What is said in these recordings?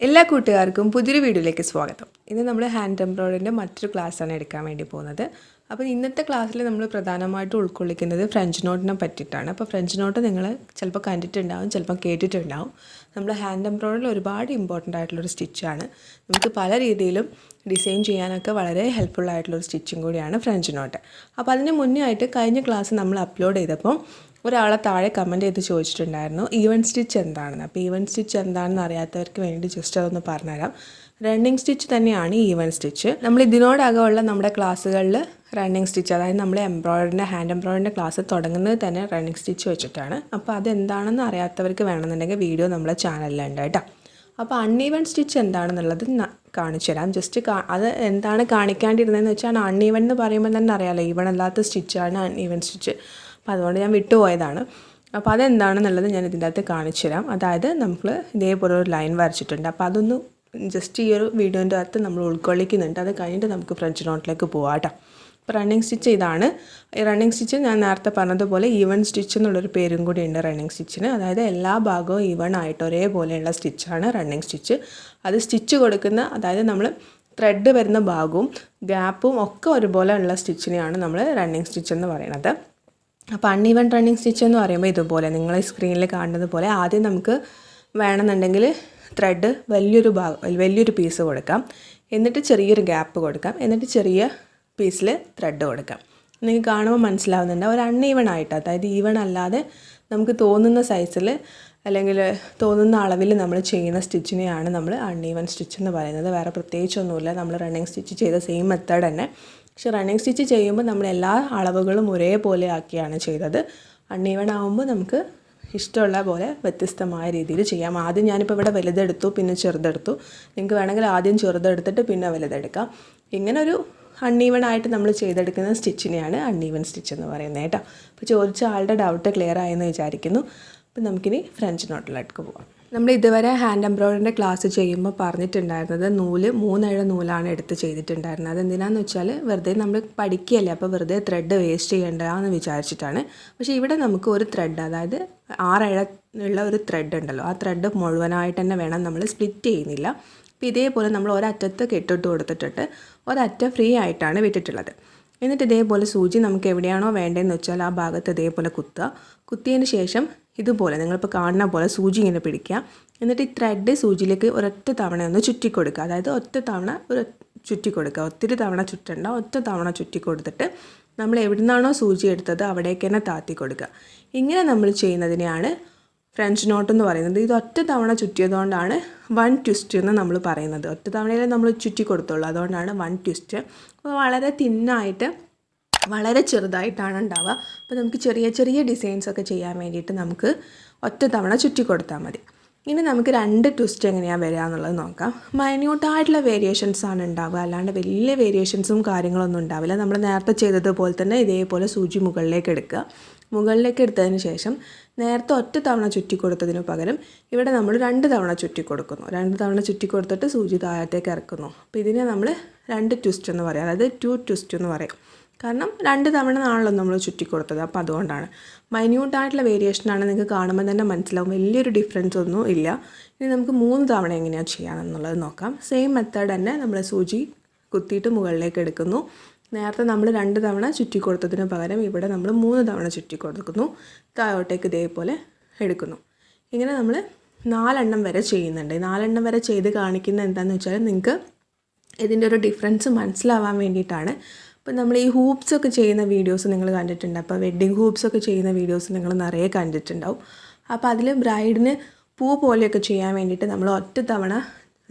എല്ലാ കൂട്ടുകാർക്കും പുതിയൊരു വീഡിയോയിലേക്ക് സ്വാഗതം. ഇന്ന് നമ്മൾ ഹാൻഡ് എംബ്രോയിഡറിൻ്റെ മറ്റൊരു ക്ലാസ്സാണ് എടുക്കാൻ വേണ്ടി പോകുന്നത്. അപ്പോൾ ഇന്നത്തെ ക്ലാസ്സിൽ നമ്മൾ പ്രധാനമായിട്ടും ഉൾക്കൊള്ളിക്കുന്നത് ഫ്രഞ്ച് നോട്ടിനെ പറ്റിയിട്ടാണ്. അപ്പോൾ ഫ്രഞ്ച് നോട്ട് നിങ്ങൾ ചിലപ്പോൾ കണ്ടിട്ടുണ്ടാവും, ചിലപ്പോൾ കേട്ടിട്ടുണ്ടാവും. നമ്മൾ ഹാൻഡ് എംബ്രോയിഡറിൽ ഒരുപാട് ഇമ്പോർട്ടൻ്റ് ആയിട്ടുള്ളൊരു സ്റ്റിച്ചാണ്. നമുക്ക് പല രീതിയിലും ഡിസൈൻ ചെയ്യാനൊക്കെ വളരെ ഹെൽപ്ഫുൾ ആയിട്ടുള്ളൊരു സ്റ്റിച്ചും കൂടിയാണ് ഫ്രഞ്ച് നോട്ട്. അപ്പോൾ അതിന് മുന്നേ ആയിട്ട് കഴിഞ്ഞ ക്ലാസ് നമ്മൾ അപ്ലോഡ് ചെയ്തപ്പോൾ ഒരാളെ താഴെ കമൻറ്റ് ചെയ്ത് ചോദിച്ചിട്ടുണ്ടായിരുന്നു ഈവൻ സ്റ്റിച്ച് എന്താണെന്ന്. അപ്പോൾ ഈവൻ സ്റ്റിച്ച് എന്താണെന്ന് അറിയാത്തവർക്ക് വേണ്ടി ജസ്റ്റ് അതൊന്ന് പറഞ്ഞുതരാം. റണ്ണിങ് സ്റ്റിച്ച് തന്നെയാണ് ഈവൻ സ്റ്റിച്ച്. നമ്മൾ ഇതിനോടകമുള്ള നമ്മുടെ ക്ലാസ്സുകളിൽ റണ്ണിങ് സ്റ്റിച്ച്, അതായത് നമ്മൾ എംബ്രോയിഡറിൻ്റെ ഹാൻഡ് എംബ്രോയിഡറിൻ്റെ ക്ലാസ് തുടങ്ങുന്നത് തന്നെ റണ്ണിങ് സ്റ്റിച്ച് വെച്ചിട്ടാണ്. അപ്പോൾ അതെന്താണെന്ന് അറിയാത്തവർക്ക് വേണമെന്നുണ്ടെങ്കിൽ വീഡിയോ നമ്മളെ ചാനലിലുണ്ട് കേട്ടോ. അപ്പോൾ അൺഈവൻ സ്റ്റിച്ച് എന്താണെന്നുള്ളത് കാണിച്ചു തരാം. ജസ്റ്റ് അത് എന്താണ് കാണിക്കാണ്ടിരുന്നതെന്ന് വെച്ചാൽ അൺഈവൻ എന്ന് പറയുമ്പോൾ തന്നെ അറിയാമല്ലോ, ഈവൺ അല്ലാത്ത സ്റ്റിച്ചാണ് അൺഈവൻ സ്റ്റിച്ച്. അപ്പോൾ അതുകൊണ്ട് ഞാൻ വിട്ടുപോയതാണ്. അപ്പോൾ അതെന്താണെന്നുള്ളത് ഞാൻ ഇതിൻ്റെ അകത്ത് കാണിച്ചു തരാം. അതായത് നമ്മൾ ഇതേപോലെ ഒരു ലൈൻ വരച്ചിട്ടുണ്ട്. അപ്പോൾ അതൊന്ന് ജസ്റ്റ് ഈ ഒരു വീഡിയോൻ്റെ അകത്ത് നമ്മൾ ഉൾക്കൊള്ളിക്കുന്നുണ്ട്. അത് കഴിഞ്ഞിട്ട് നമുക്ക് ഫ്രഞ്ച് നോട്ടിലേക്ക് പോകാം കേട്ടോ. അപ്പോൾ റണ്ണിങ് സ്റ്റിച്ച് ഇതാണ്. ഈ റണ്ണിങ് സ്റ്റിച്ച് ഞാൻ നേരത്തെ പറഞ്ഞതുപോലെ ഈവൺ സ്റ്റിച്ച് എന്നുള്ളൊരു പേരും കൂടി ഉണ്ട് റണ്ണിങ് സ്റ്റിച്ചിന്. അതായത് എല്ലാ ഭാഗവും ഈവൺ ആയിട്ട് ഒരേപോലെയുള്ള സ്റ്റിച്ചാണ് റണ്ണിങ് സ്റ്റിച്ച്. അത് സ്റ്റിച്ച് കൊടുക്കുന്ന, അതായത് നമ്മൾ ത്രെഡ് വരുന്ന ഭാഗവും ഗ്യാപ്പും ഒക്കെ ഒരുപോലെ ഉള്ള സ്റ്റിച്ചിനെയാണ് നമ്മൾ റണ്ണിങ് സ്റ്റിച്ച് എന്ന് പറയുന്നത്. അപ്പോൾ അൺഈവൻ റണ്ണിങ് സ്റ്റിച്ച് എന്ന് പറയുമ്പോൾ ഇതുപോലെ നിങ്ങൾ ഈ സ്ക്രീനിൽ കാണുന്നത് പോലെ ആദ്യം നമുക്ക് വേണമെന്നുണ്ടെങ്കിൽ ത്രെഡ് വലിയൊരു പീസ് കൊടുക്കാം, എന്നിട്ട് ചെറിയൊരു ഗ്യാപ്പ് കൊടുക്കാം, എന്നിട്ട് ചെറിയ പീസിൽ ത്രെഡ് കൊടുക്കാം. നിങ്ങൾക്ക് കാണുമ്പോൾ മനസ്സിലാവുന്നുണ്ട് ഒരു അൺഈവൺ ആയിട്ട്, അതായത് ഈവൺ അല്ലാതെ നമുക്ക് തോന്നുന്ന സൈസിൽ അല്ലെങ്കിൽ തോന്നുന്ന അളവിൽ നമ്മൾ ചെയ്യുന്ന സ്റ്റിച്ചിനെയാണ് നമ്മൾ അൺഈവൻ സ്റ്റിച്ച് എന്ന് പറയുന്നത്. വേറെ പ്രത്യേകിച്ചൊന്നുമില്ല, നമ്മൾ റണ്ണിങ് സ്റ്റിച്ച് ചെയ്ത സെയിം മെത്തേഡ് തന്നെ. പക്ഷേ റണ്ണിങ് സ്റ്റിച്ച് ചെയ്യുമ്പോൾ നമ്മൾ എല്ലാ അളവുകളും ഒരേപോലെ ആക്കിയാണ് ചെയ്തത്. അൺഈവൺ ആകുമ്പോൾ നമുക്ക് ഇഷ്ടമുള്ള പോലെ വ്യത്യസ്തമായ രീതിയിൽ ചെയ്യാം. ആദ്യം ഞാനിപ്പോൾ ഇവിടെ വലുതെടുത്തു, പിന്നെ ചെറുതെടുത്തു. നിങ്ങൾക്ക് വേണമെങ്കിൽ ആദ്യം ചെറുതെടുത്തിട്ട് പിന്നെ വലുതെടുക്കാം. ഇങ്ങനെ ഒരു അൺഈവൺ ആയിട്ട് നമ്മൾ ചെയ്തെടുക്കുന്ന സ്റ്റിച്ചിനെയാണ് അൺഈവൻ സ്റ്റിച്ച് എന്ന് പറയുന്നത് കേട്ടോ. അപ്പോൾ ചോദിച്ച ആളുടെ ഡൗട്ട് ക്ലിയർ ആയെന്ന് വിചാരിക്കുന്നു. അപ്പോൾ നമുക്കിനി ഫ്രഞ്ച് നോട്ടിലേക്ക് പോകാം. നമ്മൾ ഇതുവരെ ഹാൻഡ് എംബ്രോയിഡറിൻ്റെ ക്ലാസ് ചെയ്യുമ്പോൾ പറഞ്ഞിട്ടുണ്ടായിരുന്നത് 3 നൂലാണ് എടുത്ത് ചെയ്തിട്ടുണ്ടായിരുന്നത്. അതെന്തിനാന്ന് വെച്ചാൽ വെറുതെ നമ്മൾ പഠിക്കുകയല്ലേ, അപ്പോൾ വെറുതെ ത്രെഡ് വേസ്റ്റ് ചെയ്യേണ്ടതെന്ന് വിചാരിച്ചിട്ടാണ്. പക്ഷേ ഇവിടെ നമുക്ക് ഒരു ത്രെഡ്, അതായത് 6 ഉള്ള ഒരു ത്രെഡ് ഉണ്ടല്ലോ, ആ ത്രെഡ് മുഴുവനായിട്ട് തന്നെ വേണം, നമ്മൾ സ്പ്ലിറ്റ് ചെയ്യുന്നില്ല. അപ്പോൾ ഇതേപോലെ നമ്മൾ ഒരറ്റത്ത് കെട്ടിട്ട് കൊടുത്തിട്ട് ഒരറ്റം ഫ്രീ ആയിട്ടാണ് വിട്ടിട്ടുള്ളത്. എന്നിട്ട് ഇതേപോലെ സൂചി നമുക്ക് എവിടെയാണോ വേണ്ടതെന്ന് വെച്ചാൽ ആ ഭാഗത്ത് ഇതേപോലെ കുത്തിയതിന് ശേഷം ഇതുപോലെ നിങ്ങളിപ്പോൾ കാണുന്ന പോലെ സൂചി ഇങ്ങനെ പിടിക്കുക. എന്നിട്ട് ഈ ത്രെഡ് സൂചിയിലേക്ക് ഒരൊറ്റ തവണ ഒന്ന് ചുറ്റി കൊടുക്കുക. അതായത് ഒറ്റ തവണ ചുറ്റി കൊടുക്കുക, ഒത്തിരി തവണ ചുറ്റണ്ട, ഒറ്റ തവണ ചുറ്റി കൊടുത്തിട്ട് നമ്മൾ എവിടെ നിന്നാണോ സൂചി എടുത്തത് അവിടേക്ക് തന്നെ താത്തി കൊടുക്കുക. ഇങ്ങനെ നമ്മൾ ചെയ്യുന്നതിനെയാണ് ഫ്രഞ്ച് നോട്ട് എന്ന് പറയുന്നത്. ഇത് ഒറ്റ തവണ ചുറ്റിയതുകൊണ്ടാണ് 1 ട്വിസ്റ്റ് എന്ന് നമ്മൾ പറയുന്നത്. ഒറ്റ തവണയിൽ നമ്മൾ ചുറ്റി കൊടുത്തുള്ളൂ, അതുകൊണ്ടാണ് 1 ട്വിസ്റ്റ്. അപ്പോൾ വളരെ തിന്നായിട്ട് വളരെ ചെറുതായിട്ടാണ് ഉണ്ടാവുക. അപ്പോൾ നമുക്ക് ചെറിയ ചെറിയ ഡിസൈൻസൊക്കെ ചെയ്യാൻ വേണ്ടിയിട്ട് നമുക്ക് ഒറ്റ തവണ ചുറ്റി കൊടുത്താൽ മതി. ഇനി നമുക്ക് 2 ട്വിസ്റ്റ് എങ്ങനെയാണ് വരിക എന്നുള്ളത് നോക്കാം. മൈന്യൂട്ടായിട്ടുള്ള വേരിയേഷൻസാണ് ഉണ്ടാവുക, അല്ലാണ്ട് വലിയ വേരിയേഷൻസും കാര്യങ്ങളൊന്നും ഉണ്ടാവില്ല. നമ്മൾ നേരത്തെ ചെയ്തതുപോലെ തന്നെ ഇതേപോലെ സൂചി മുകളിലേക്ക് എടുക്കുക. മുകളിലേക്ക് എടുത്തതിന് ശേഷം നേരത്തെ ഒറ്റ തവണ ചുറ്റി കൊടുത്തതിന് പകരം ഇവിടെ നമ്മൾ 2 തവണ ചുറ്റി കൊടുക്കുന്നു. 2 തവണ ചുറ്റി കൊടുത്തിട്ട് സൂചി താഴത്തേക്ക് ഇറക്കുന്നു. അപ്പോൾ ഇതിനെ നമ്മൾ 2 ട്വിസ്റ്റ് എന്ന് പറയും, അതായത് 2 ട്വിസ്റ്റ് എന്ന് പറയും. കാരണം 2 തവണ ആണല്ലോ നമ്മൾ ചുറ്റി കൊടുത്തത്, അപ്പോൾ അതുകൊണ്ടാണ്. മൈന്യൂട്ടായിട്ടുള്ള വേരിയേഷനാണ്, നിങ്ങൾക്ക് കാണുമ്പോൾ തന്നെ മനസ്സിലാവും, വലിയൊരു ഡിഫറൻസ് ഒന്നും ഇല്ല. ഇനി നമുക്ക് 3 തവണ എങ്ങനെയാണ് ചെയ്യാമെന്നുള്ളത് നോക്കാം. സെയിം മെത്തേഡ് തന്നെ നമ്മൾ സൂചി കുത്തിയിട്ട് മുകളിലേക്ക് എടുക്കുന്നു. നേരത്തെ നമ്മൾ 2 തവണ ചുറ്റി കൊടുത്തതിന് പകരം ഇവിടെ നമ്മൾ 3 തവണ ചുറ്റി കൊടുക്കുന്നു. താഴോട്ടേക്ക് ഇതേപോലെ എടുക്കുന്നു. ഇങ്ങനെ നമ്മൾ 4 വരെ ചെയ്യുന്നുണ്ട്. 4 വരെ ചെയ്ത് കാണിക്കുന്നത് എന്താണെന്ന് വെച്ചാൽ നിങ്ങൾക്ക് ഇതിൻ്റെ ഒരു ഡിഫറൻസ് മനസ്സിലാവാൻ വേണ്ടിയിട്ടാണ്. അപ്പോൾ നമ്മൾ ഈ ഹൂപ്സൊക്കെ ചെയ്യുന്ന വീഡിയോസ് നിങ്ങൾ കണ്ടിട്ടുണ്ട്. അപ്പോൾ വെഡ്ഡിങ് ഹൂപ്സൊക്കെ ചെയ്യുന്ന വീഡിയോസ് നിങ്ങൾ നിറയെ കണ്ടിട്ടുണ്ടാവും. അപ്പോൾ അതിൽ ബ്രൈഡിന് പൂ പോലെയൊക്കെ ചെയ്യാൻ വേണ്ടിയിട്ട് നമ്മൾ ഒറ്റ തവണ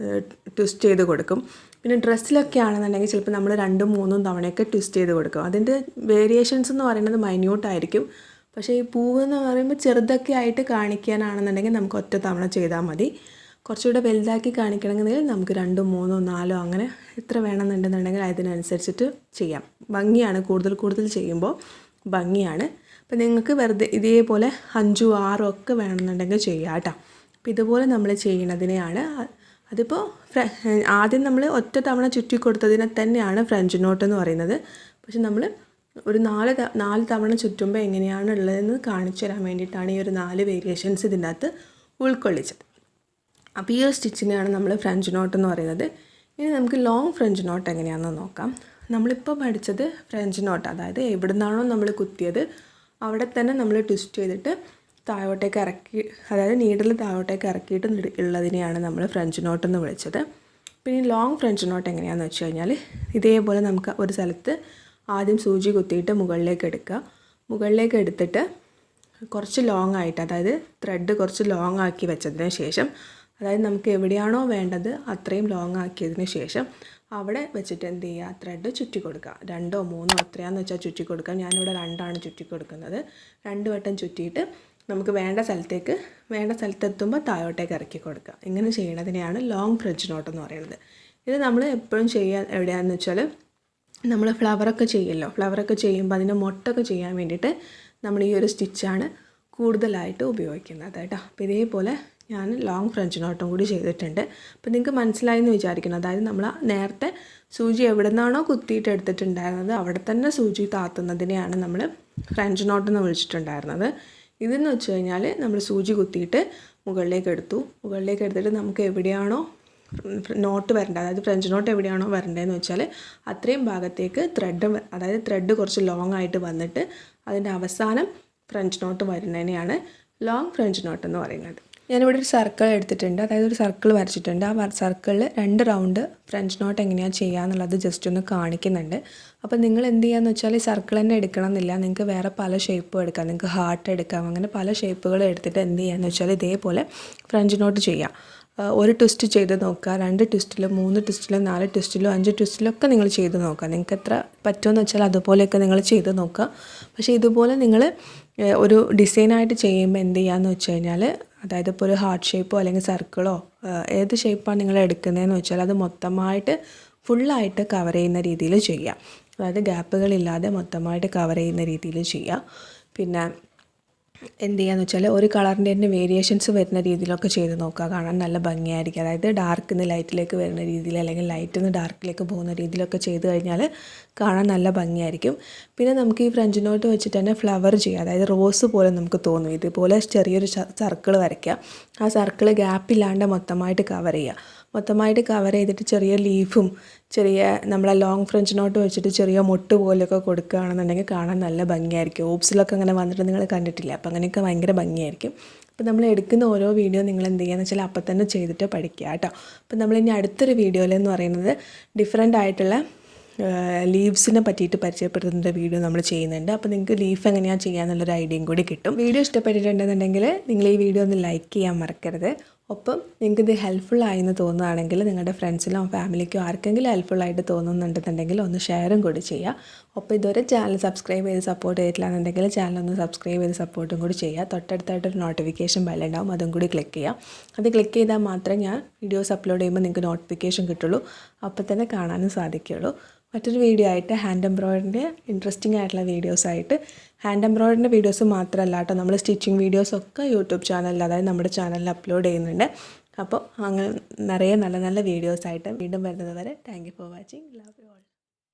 ട്വിസ്റ്റ് ചെയ്ത് കൊടുക്കും. പിന്നെ ഡ്രസ്സിലൊക്കെ ആണെന്നുണ്ടെങ്കിൽ ചിലപ്പോൾ നമ്മൾ 2-3 തവണയൊക്കെ ട്വിസ്റ്റ് ചെയ്ത് കൊടുക്കും. അതിൻ്റെ വേരിയേഷൻസ് എന്ന് പറയുന്നത് മൈന്യൂട്ടായിരിക്കും. പക്ഷേ ഈ പൂവ് എന്ന് പറയുമ്പോൾ ചെറുതൊക്കെ ആയിട്ട് കാണിക്കാനാണെന്നുണ്ടെങ്കിൽ നമുക്ക് ഒറ്റ തവണ ചെയ്താൽ മതി. കുറച്ചുകൂടെ വലുതാക്കി കാണിക്കണമെങ്കിൽ നമുക്ക് 2, 3, 4 അങ്ങനെ എത്ര വേണമെന്നുണ്ടെന്നുണ്ടെങ്കിൽ അതിനനുസരിച്ചിട്ട് ചെയ്യാം. ഭംഗിയാണ്, കൂടുതൽ ചെയ്യുമ്പോൾ ഭംഗിയാണ്. അപ്പോൾ നിങ്ങൾക്ക് വെറുതെ ഇതേപോലെ 5, 6 ഒക്കെ വേണമെന്നുണ്ടെങ്കിൽ ചെയ്യാം കേട്ടോ. അപ്പോൾ ഇതുപോലെ നമ്മൾ ചെയ്യണതിനെയാണ്, അതിപ്പോൾ ആദ്യം നമ്മൾ ഒറ്റ തവണ ചുറ്റി കൊടുത്തതിനെ തന്നെയാണ് ഫ്രഞ്ച് നോട്ട് എന്ന് പറയുന്നത്. പക്ഷെ നമ്മൾ ഒരു 4 തവണ ചുറ്റുമ്പോൾ എങ്ങനെയാണ് ഉള്ളതെന്ന് കാണിച്ചു തരാൻ വേണ്ടിയിട്ടാണ് ഈ ഒരു 4 വേരിയേഷൻസ് ഇതിൻ്റെ അകത്ത് ഉൾക്കൊള്ളിച്ചത്. അപ്പോൾ ഈ ഒരു സ്റ്റിച്ചിനെയാണ് നമ്മൾ ഫ്രഞ്ച് നോട്ട് എന്ന് പറയുന്നത്. ഇനി നമുക്ക് ലോങ് ഫ്രഞ്ച് നോട്ട് എങ്ങനെയാണെന്ന് നോക്കാം. നമ്മളിപ്പോൾ പഠിച്ചത് ഫ്രഞ്ച് നോട്ട്, അതായത് എവിടെ നിന്നാണോ നമ്മൾ കുത്തിയത് അവിടെ തന്നെ നമ്മൾ ട്വിസ്റ്റ് ചെയ്തിട്ട് താഴോട്ടേക്ക് ഇറക്കി, അതായത് നീഡിൽ താഴോട്ടേക്ക് ഇറക്കിയിട്ട് ഉള്ളതിനെയാണ് നമ്മൾ ഫ്രഞ്ച് നോട്ട് എന്ന് വിളിച്ചത്. പിന്നെ ലോങ് ഫ്രഞ്ച് നോട്ട് എങ്ങനെയാണെന്ന് വെച്ച് കഴിഞ്ഞാൽ ഇതേപോലെ നമുക്ക് ഒരു സ്ഥലത്ത് ആദ്യം സൂചി കുത്തിയിട്ട് മുകളിലേക്ക് എടുത്തിട്ട് കുറച്ച് ലോങ് ആയിട്ട്, അതായത് ത്രെഡ് കുറച്ച് ലോങ് ആക്കി വെച്ചതിന് ശേഷം, അതായത് നമുക്ക് എവിടെയാണോ വേണ്ടത് അത്രയും ലോങ് ആക്കിയതിന് ശേഷം അവിടെ വെച്ചിട്ട് എന്ത് ചെയ്യുക, ത്രെഡ് ചുറ്റി കൊടുക്കുക. 2 or 3 എത്രയാണെന്ന് വെച്ചാൽ ചുറ്റി കൊടുക്കുക. ഞാനിവിടെ 2 ചുറ്റി കൊടുക്കുന്നത്. 2 വട്ടം ചുറ്റിയിട്ട് നമുക്ക് വേണ്ട സ്ഥലത്തെത്തുമ്പോൾ താഴോട്ടേക്ക് ഇറക്കി കൊടുക്കുക. ഇങ്ങനെ ചെയ്യുന്നതിനെയാണ് ലോങ് ഫ്രഞ്ച് നോട്ട് എന്ന് പറയുന്നത്. ഇത് നമ്മൾ എപ്പോഴും ചെയ്യാൻ എവിടെയാണെന്ന് വെച്ചാൽ നമ്മൾ ഫ്ലവറൊക്കെ ചെയ്യുമ്പോൾ അതിൻ്റെ മൊട്ടൊക്കെ ചെയ്യാൻ വേണ്ടിയിട്ട് നമ്മൾ ഈ ഒരു സ്റ്റിച്ചാണ് കൂടുതലായിട്ട് ഉപയോഗിക്കുന്നത് കേട്ടോ. അപ്പോൾ ഇതേപോലെ ഞാൻ ലോങ് ഫ്രഞ്ച് നോട്ടും കൂടി ചെയ്തിട്ടുണ്ട്. അപ്പോൾ നിങ്ങൾക്ക് മനസ്സിലായി എന്ന് വിചാരിക്കണം. അതായത് നമ്മൾ നേരത്തെ സൂചി എവിടെ നിന്നാണോ കുത്തിയിട്ട് എടുത്തിട്ടുണ്ടായിരുന്നത് അവിടെ തന്നെ സൂചി താത്തുന്നതിനെയാണ് നമ്മൾ ഫ്രഞ്ച് നോട്ട് എന്ന് വിളിച്ചിട്ടുണ്ടായിരുന്നത്. ഇതെന്ന് വെച്ച് കഴിഞ്ഞാൽ നമ്മൾ സൂചി കുത്തിയിട്ട് മുകളിലേക്ക് എടുത്തിട്ട് നമുക്ക് എവിടെയാണോ നോട്ട് വരേണ്ടത്, അതായത് ഫ്രഞ്ച് നോട്ട് എവിടെയാണോ വരേണ്ടതെന്ന് വെച്ചാൽ അത്രയും ഭാഗത്തേക്ക് ത്രെഡ് കുറച്ച് ലോങ് ആയിട്ട് വന്നിട്ട് അതിൻ്റെ അവസാനം ഫ്രഞ്ച് നോട്ട് വരുന്നതിനെയാണ് ലോങ് ഫ്രഞ്ച് നോട്ട് എന്ന് പറയുന്നത്. ഞാനിവിടെ ഒരു സർക്കിൾ എടുത്തിട്ടുണ്ട്, അതായത് ഒരു സർക്കിൾ വരച്ചിട്ടുണ്ട്. ആ സർക്കിളിൽ 2 റൗണ്ട് ഫ്രഞ്ച് നോട്ട് എങ്ങനെയാണ് ചെയ്യുക എന്നുള്ളത് ജസ്റ്റ് ഒന്ന് കാണിക്കുന്നുണ്ട്. അപ്പോൾ നിങ്ങൾ എന്ത് ചെയ്യാന്ന് വെച്ചാൽ സർക്കിൾ തന്നെ എടുക്കണം എന്നില്ല, നിങ്ങൾക്ക് വേറെ പല ഷേപ്പും എടുക്കാം. നിങ്ങൾക്ക് ഹാർട്ട് എടുക്കാം, അങ്ങനെ പല ഷേപ്പുകൾ എടുത്തിട്ട് എന്ത് ചെയ്യാന്ന് വെച്ചാൽ ഇതേപോലെ ഫ്രഞ്ച് നോട്ട് ചെയ്യാം. ഒരു ട്വിസ്റ്റ് ചെയ്ത് നോക്കുക, 2 ട്വിസ്റ്റിലും 3 ട്വിസ്റ്റിലും 4 ട്വിസ്റ്റിലും 5 ട്വിസ്റ്റിലൊക്കെ നിങ്ങൾ ചെയ്ത് നോക്കുക. നിങ്ങൾക്ക് എത്ര പറ്റുമെന്ന് വെച്ചാൽ അതുപോലെയൊക്കെ നിങ്ങൾ ചെയ്ത് നോക്കുക. പക്ഷേ ഇതുപോലെ നിങ്ങൾ ഒരു ഡിസൈനായിട്ട് ചെയ്യുമ്പോൾ എന്ത് ചെയ്യാന്ന് വെച്ച് കഴിഞ്ഞാൽ, അതായത് ഇപ്പോൾ ഒരു ഹാർട്ട് ഷേപ്പോ അല്ലെങ്കിൽ സർക്കിളോ ഏത് ഷേപ്പാണ് നിങ്ങൾ എടുക്കുന്നതെന്ന് വെച്ചാൽ അത് മൊത്തമായിട്ട് ഫുള്ളായിട്ട് കവർ ചെയ്യുന്ന രീതിയിൽ ചെയ്യുക. അതായത് ഗ്യാപ്പുകളില്ലാതെ മൊത്തമായിട്ട് കവർ ചെയ്യുന്ന രീതിയിൽ ചെയ്യുക. പിന്നെ എന്ത് ചെയ്യാന്ന് വെച്ചാൽ ഒരു കളറിൻ്റെ തന്നെ വേരിയേഷൻസ് വരുന്ന രീതിയിലൊക്കെ ചെയ്ത് നോക്കുക, കാണാൻ നല്ല ഭംഗിയായിരിക്കും. അതായത് ഡാർക്കിൽ നിന്ന് ലൈറ്റിലേക്ക് വരുന്ന രീതിയിൽ അല്ലെങ്കിൽ ലൈറ്റിൽ നിന്ന് ഡാർക്കിലേക്ക് പോകുന്ന രീതിയിലൊക്കെ ചെയ്ത് കഴിഞ്ഞാൽ കാണാൻ നല്ല ഭംഗിയായിരിക്കും. പിന്നെ നമുക്ക് ഈ ഫ്രഞ്ച് നോട്ട് വെച്ചിട്ട് തന്നെ ഫ്ലവർ ചെയ്യുക, അതായത് റോസ് പോലെ നമുക്ക് തോന്നും. ഇതുപോലെ ചെറിയൊരു സർക്കിൾ വരയ്ക്കുക, ആ സർക്കിൾ ഗ്യാപ്പില്ലാണ്ട് മൊത്തമായിട്ട് കവർ ചെയ്തിട്ട് ചെറിയ ലീഫും നമ്മളെ ലോങ് ഫ്രഞ്ച് നോട്ട് വെച്ചിട്ട് ചെറിയ മൊട്ട് പോലെയൊക്കെ കൊടുക്കുകയാണെന്നുണ്ടെങ്കിൽ കാണാൻ നല്ല ഭംഗിയായിരിക്കും. ഓപ്സിലൊക്കെ അങ്ങനെ വന്നിട്ട് നിങ്ങൾ കണ്ടിട്ടില്ല, അപ്പോൾ അങ്ങനെയൊക്കെ ഭയങ്കര ഭംഗിയായിരിക്കും. അപ്പോൾ നമ്മൾ എടുക്കുന്ന ഓരോ വീഡിയോ നിങ്ങൾ എന്ത് ചെയ്യുകയെന്ന് വെച്ചാൽ അപ്പം തന്നെ ചെയ്തിട്ട് പഠിക്കുക കേട്ടോ. അപ്പോൾ നമ്മളിനി അടുത്തൊരു വീഡിയോയിലെന്ന് പറയുന്നത് ഡിഫറെൻ്റ് ആയിട്ടുള്ള ലീവ്സിനെ പറ്റിയിട്ട് പരിചയപ്പെടുത്തുന്ന വീഡിയോ നമ്മൾ ചെയ്യുന്നുണ്ട്. അപ്പോൾ നിങ്ങൾക്ക് ലീഫ് എങ്ങനെയാണ് ചെയ്യാന്നുള്ളൊരു ഐഡിയയും കൂടി കിട്ടും. വീഡിയോ ഇഷ്ടപ്പെട്ടിട്ടുണ്ടെന്നുണ്ടെങ്കിൽ നിങ്ങൾ ഈ വീഡിയോ ഒന്ന് ലൈക്ക് ചെയ്യാൻ മറക്കരുത്. ഒപ്പം നിങ്ങൾക്ക് ഇത് ഹെൽപ്ഫുൾ ആയെന്ന് തോന്നുകയാണെങ്കിൽ നിങ്ങളുടെ ഫ്രണ്ട്സിനോ ഫാമിലിക്കോ ആർക്കെങ്കിലും ഹെൽപ്ഫുൾ ആയിട്ട് തോന്നുന്നുണ്ടെന്നുണ്ടെങ്കിൽ ഒന്ന് ഷെയറും കൂടി ചെയ്യുക. ഒപ്പം ഇതുവരെ ചാനൽ സബ്സ്ക്രൈബ് ചെയ്ത് സപ്പോർട്ട് ചെയ്തിട്ടില്ല എന്നുണ്ടെങ്കിൽ ചാനൽ ഒന്ന് സബ്സ്ക്രൈബ് ചെയ്ത് സപ്പോർട്ടും കൂടി ചെയ്യുക. തൊട്ടടുത്തായിട്ടൊരു നോട്ടിഫിക്കേഷൻ ബെല്ലുണ്ടാവും, അതും കൂടി ക്ലിക്ക് ചെയ്യുക. അത് ക്ലിക്ക് ചെയ്താൽ മാത്രമേ ഞാൻ വീഡിയോസ് അപ്ലോഡ് ചെയ്യുമ്പോൾ നിങ്ങൾക്ക് നോട്ടിഫിക്കേഷൻ കിട്ടുള്ളൂ, അപ്പോൾ തന്നെ കാണാനും സാധിക്കുകയുള്ളൂ. മറ്റൊരു വീഡിയോ ആയിട്ട് ഹാൻഡ് എംബ്രോയിഡറിൻ്റെ ഇൻട്രസ്റ്റിംഗ് ആയിട്ടുള്ള വീഡിയോസായിട്ട്, ഹാൻഡ് എംബ്രോയിഡറിൻ്റെ വീഡിയോസ് മാത്രമല്ല കേട്ടോ, നമ്മൾ സ്റ്റിച്ചിങ് വീഡിയോസൊക്കെ യൂട്യൂബ് ചാനലിൽ, അതായത് നമ്മുടെ ചാനലിൽ അപ്ലോഡ് ചെയ്യുന്നുണ്ട്. അപ്പോൾ അങ്ങനെ നിറയെ നല്ല നല്ല വീഡിയോസായിട്ട് വീണ്ടും വരുന്നത് വരെ thank you for watching. Love you all.